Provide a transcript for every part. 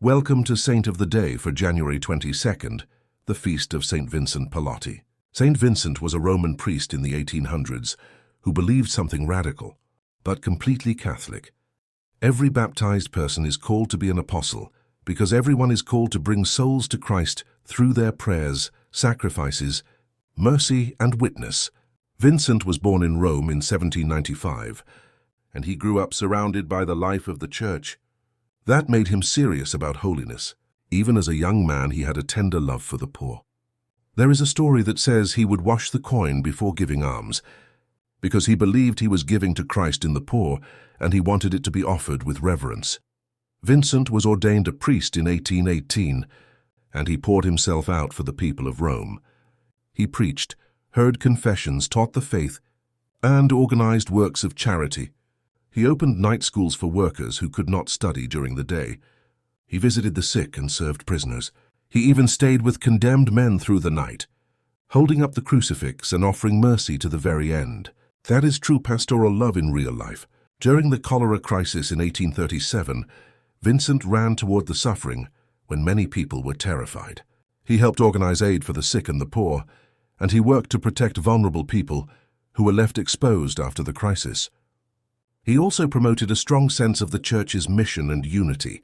Welcome to Saint of the Day for January 22nd, the feast of St. Vincent Pallotti. St. Vincent was a Roman priest in the 1800s who believed something radical, but completely Catholic. Every baptized person is called to be an apostle because everyone is called to bring souls to Christ through their prayers, sacrifices, mercy, and witness. Vincent was born in Rome in 1795, and he grew up surrounded by the life of the Church. That made him serious about holiness. Even as a young man, he had a tender love for the poor. There is a story that says he would wash the coin before giving alms, because he believed he was giving to Christ in the poor, and he wanted it to be offered with reverence. Vincent was ordained a priest in 1818, and he poured himself out for the people of Rome. He preached, heard confessions, taught the faith, and organized works of charity. He opened night schools for workers who could not study during the day. He visited the sick and served prisoners. He even stayed with condemned men through the night, holding up the crucifix and offering mercy to the very end. That is true pastoral love in real life. During the cholera crisis in 1837, Vincent ran toward the suffering when many people were terrified. He helped organize aid for the sick and the poor, and he worked to protect vulnerable people who were left exposed after the crisis. He also promoted a strong sense of the Church's mission and unity,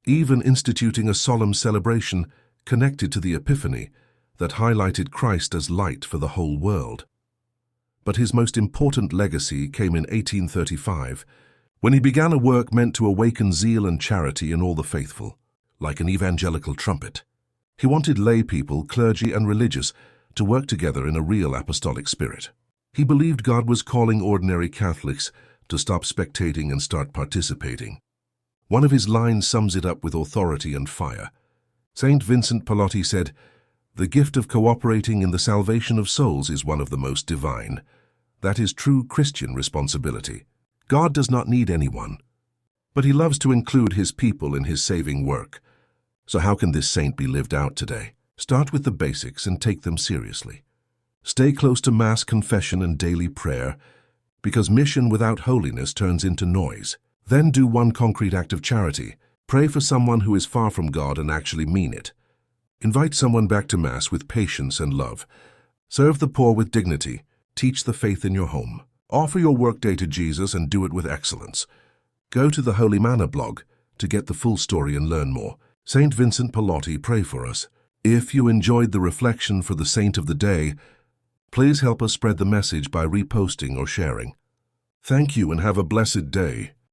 even instituting a solemn celebration connected to the Epiphany that highlighted Christ as light for the whole world. But his most important legacy came in 1835, when he began a work meant to awaken zeal and charity in all the faithful, like an evangelical trumpet. He wanted lay people, clergy and religious, to work together in a real apostolic spirit. He believed God was calling ordinary Catholics to stop spectating and start participating. One of his lines sums it up with authority and fire. St. Vincent Pallotti said, "The gift of cooperating in the salvation of souls is one of the most divine. That is true Christian responsibility. God does not need anyone, but he loves to include his people in his saving work. So how can this saint be lived out today? Start with the basics and take them seriously. Stay close to Mass, confession, and daily prayer, because mission without holiness turns into noise. Then do one concrete act of charity. Pray for someone who is far from God and actually mean it. Invite someone back to Mass with patience and love. Serve the poor with dignity. Teach the faith in your home. Offer your workday to Jesus and do it with excellence. Go to the Holy Manna blog to get the full story and learn more. St. Vincent Pallotti, pray for us. If you enjoyed the reflection for the Saint of the Day, please help us spread the message by reposting or sharing. Thank you and have a blessed day.